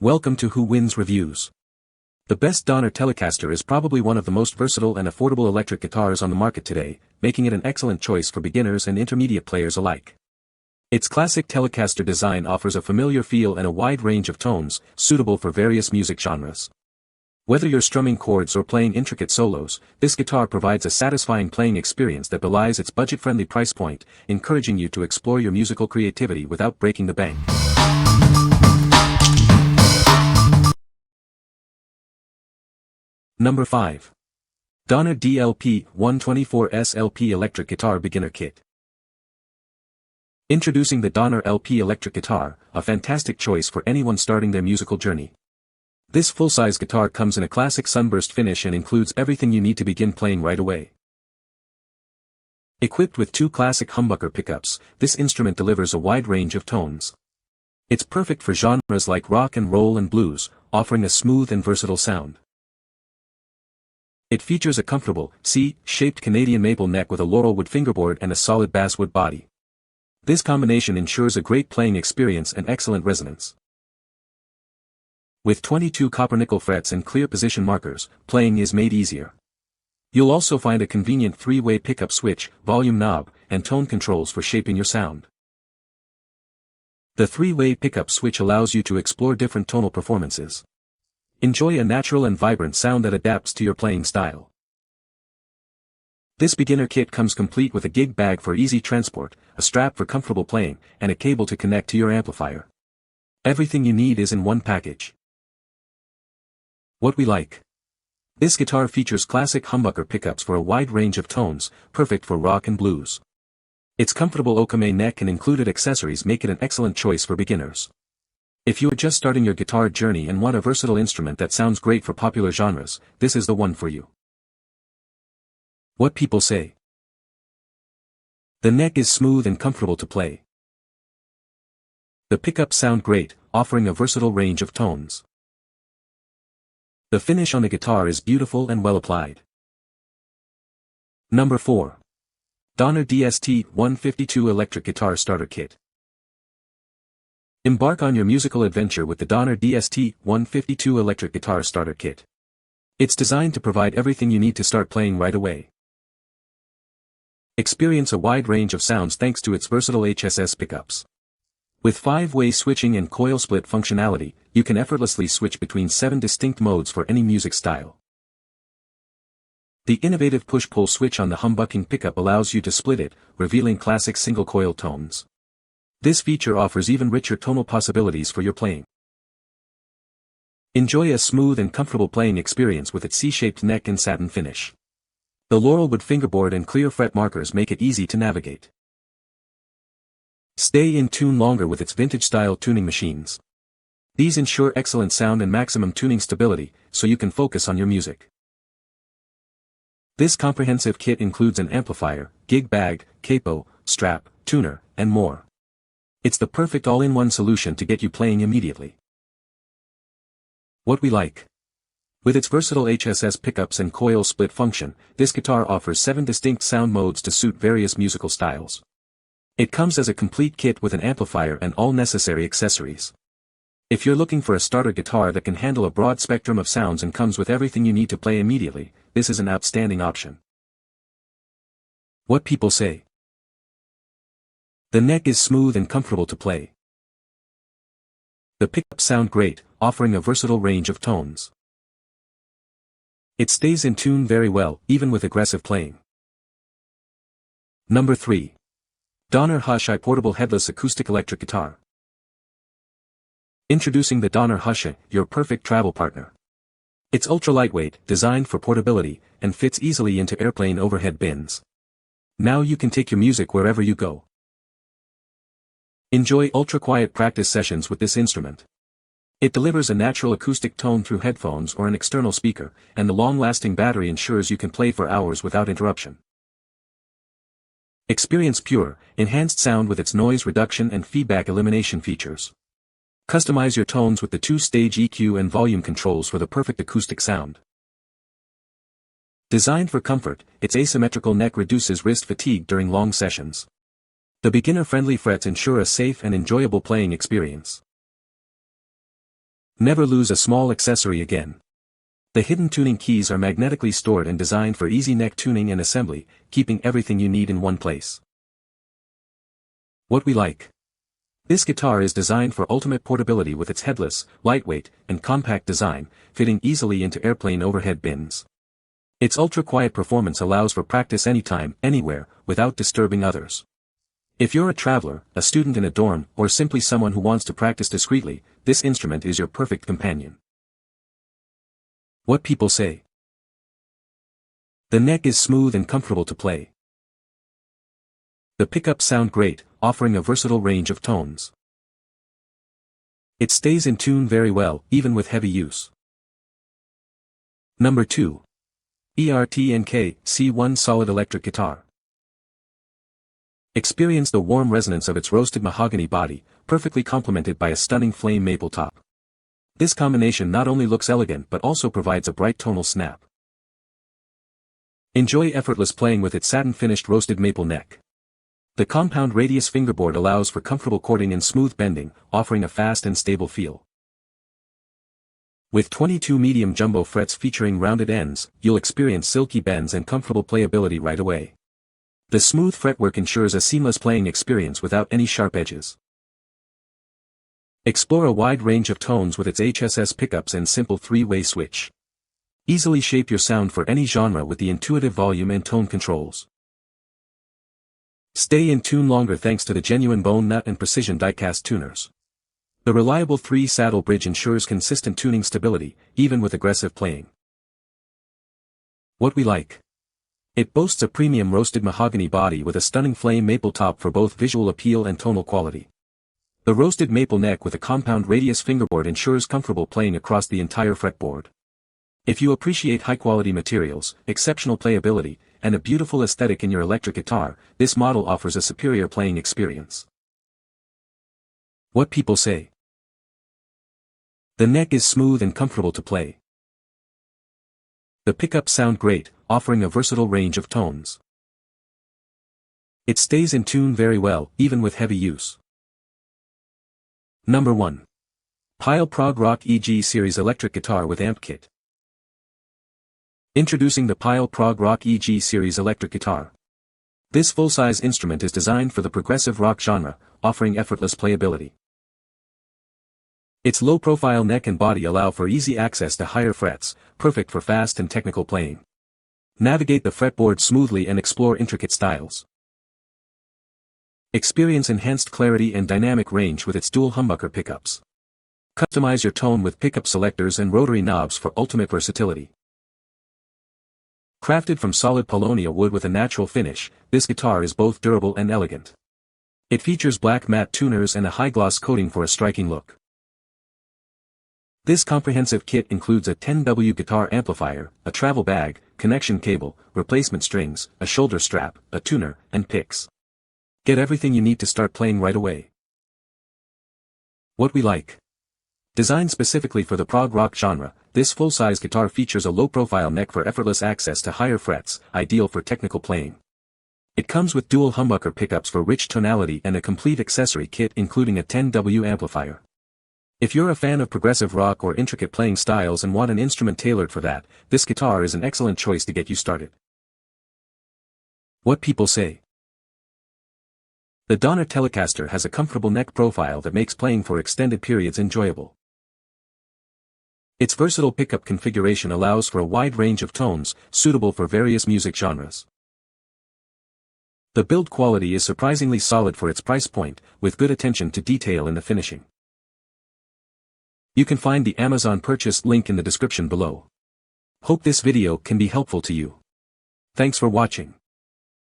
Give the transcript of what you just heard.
Welcome to Who Wins Reviews. The best Donner Telecaster is probably one of the most versatile and affordable electric guitars on the market today, making it an excellent choice for beginners and intermediate players alike. Its classic Telecaster design offers a familiar feel and a wide range of tones, suitable for various music genres. Whether you're strumming chords or playing intricate solos, this guitar provides a satisfying playing experience that belies its budget-friendly price point, encouraging you to explore your musical creativity without breaking the bank. Number 5. Donner DLP 124S LP Electric Guitar Beginner Kit. Introducing the Donner LP Electric Guitar, a fantastic choice for anyone starting their musical journey. This full-size guitar comes in a classic sunburst finish and includes everything you need to begin playing right away. Equipped with two classic humbucker pickups, this instrument delivers a wide range of tones. It's perfect for genres like rock and roll and blues, offering a smooth and versatile sound. It features a comfortable, C-shaped Canadian maple neck with a laurelwood fingerboard and a solid basswood body. This combination ensures a great playing experience and excellent resonance. With 22 copper-nickel frets and clear position markers, playing is made easier. You'll also find a convenient three-way pickup switch, volume knob, and tone controls for shaping your sound. The three-way pickup switch allows you to explore different tonal performances. Enjoy a natural and vibrant sound that adapts to your playing style. This beginner kit comes complete with a gig bag for easy transport, a strap for comfortable playing, and a cable to connect to your amplifier. Everything you need is in one package. What we like. This guitar features classic humbucker pickups for a wide range of tones, perfect for rock and blues. Its comfortable Okame neck and included accessories make it an excellent choice for beginners. If you are just starting your guitar journey and want a versatile instrument that sounds great for popular genres, this is the one for you. What people say. The neck is smooth and comfortable to play. The pickups sound great, offering a versatile range of tones. The finish on the guitar is beautiful and well applied. Number 4. Donner DST 152 Electric Guitar Starter Kit. Embark on your musical adventure with the Donner DST 152 Electric Guitar Starter Kit. It's designed to provide everything you need to start playing right away. Experience a wide range of sounds thanks to its versatile HSS pickups. With 5-way switching and coil split functionality, you can effortlessly switch between 7 distinct modes for any music style. The innovative push-pull switch on the humbucking pickup allows you to split it, revealing classic single-coil tones. This feature offers even richer tonal possibilities for your playing. Enjoy a smooth and comfortable playing experience with its C-shaped neck and satin finish. The laurelwood fingerboard and clear fret markers make it easy to navigate. Stay in tune longer with its vintage-style tuning machines. These ensure excellent sound and maximum tuning stability, so you can focus on your music. This comprehensive kit includes an amplifier, gig bag, capo, strap, tuner, and more. It's the perfect all-in-one solution to get you playing immediately. What we like. With its versatile HSS pickups and coil split function, this guitar offers 7 distinct sound modes to suit various musical styles. It comes as a complete kit with an amplifier and all necessary accessories. If you're looking for a starter guitar that can handle a broad spectrum of sounds and comes with everything you need to play immediately, this is an outstanding option. What people say. The neck is smooth and comfortable to play. The pickups sound great, offering a versatile range of tones. It stays in tune very well, even with aggressive playing. Number 3. Donner Hush-I Portable Headless Acoustic-Electric Guitar. Introducing the Donner Hush-I, your perfect travel partner. It's ultra-lightweight, designed for portability, and fits easily into airplane overhead bins. Now you can take your music wherever you go. Enjoy ultra-quiet practice sessions with this instrument. It delivers a natural acoustic tone through headphones or an external speaker, and the long-lasting battery ensures you can play for hours without interruption. Experience pure, enhanced sound with its noise reduction and feedback elimination features. Customize your tones with the 2-stage EQ and volume controls for the perfect acoustic sound. Designed for comfort, its asymmetrical neck reduces wrist fatigue during long sessions. The beginner-friendly frets ensure a safe and enjoyable playing experience. Never lose a small accessory again. The hidden tuning keys are magnetically stored and designed for easy neck tuning and assembly, keeping everything you need in one place. What we like. This guitar is designed for ultimate portability with its headless, lightweight, and compact design, fitting easily into airplane overhead bins. Its ultra-quiet performance allows for practice anytime, anywhere, without disturbing others. If you're a traveler, a student in a dorm, or simply someone who wants to practice discreetly, this instrument is your perfect companion. What people say. The neck is smooth and comfortable to play. The pickups sound great, offering a versatile range of tones. It stays in tune very well, even with heavy use. Number 2. EART C1 Solid Electric Guitar. Experience the warm resonance of its roasted mahogany body, perfectly complemented by a stunning flame maple top. This combination not only looks elegant but also provides a bright tonal snap. Enjoy effortless playing with its satin-finished roasted maple neck. The compound radius fingerboard allows for comfortable chording and smooth bending, offering a fast and stable feel. With 22 medium jumbo frets featuring rounded ends, you'll experience silky bends and comfortable playability right away. The smooth fretwork ensures a seamless playing experience without any sharp edges. Explore a wide range of tones with its HSS pickups and simple 3-way switch. Easily shape your sound for any genre with the intuitive volume and tone controls. Stay in tune longer thanks to the genuine bone nut and precision die-cast tuners. The reliable 3-saddle bridge ensures consistent tuning stability, even with aggressive playing. What we like. It boasts a premium roasted mahogany body with a stunning flame maple top for both visual appeal and tonal quality. The roasted maple neck with a compound radius fingerboard ensures comfortable playing across the entire fretboard. If you appreciate high-quality materials, exceptional playability, and a beautiful aesthetic in your electric guitar, this model offers a superior playing experience. What people say. The neck is smooth and comfortable to play. The pickups sound great, offering a versatile range of tones. It stays in tune very well, even with heavy use. Number 1. Pyle Prog Rock EG Series Electric Guitar with Amp Kit. Introducing the Pyle Prog Rock EG Series Electric Guitar. This full-size instrument is designed for the progressive rock genre, offering effortless playability. Its low-profile neck and body allow for easy access to higher frets, perfect for fast and technical playing. Navigate the fretboard smoothly and explore intricate styles. Experience enhanced clarity and dynamic range with its dual humbucker pickups. Customize your tone with pickup selectors and rotary knobs for ultimate versatility. Crafted from solid paulownia wood with a natural finish, this guitar is both durable and elegant. It features black matte tuners and a high-gloss coating for a striking look. This comprehensive kit includes a 10W guitar amplifier, a travel bag, connection cable, replacement strings, a shoulder strap, a tuner, and picks. Get everything you need to start playing right away. What we like. Designed specifically for the prog rock genre, this full-size guitar features a low-profile neck for effortless access to higher frets, ideal for technical playing. It comes with dual humbucker pickups for rich tonality and a complete accessory kit including a 10W amplifier. If you're a fan of progressive rock or intricate playing styles and want an instrument tailored for that, this guitar is an excellent choice to get you started. What people say. The Donner Telecaster has a comfortable neck profile that makes playing for extended periods enjoyable. Its versatile pickup configuration allows for a wide range of tones, suitable for various music genres. The build quality is surprisingly solid for its price point, with good attention to detail in the finishing. You can find the Amazon purchase link in the description below. Hope this video can be helpful to you. Thanks for watching.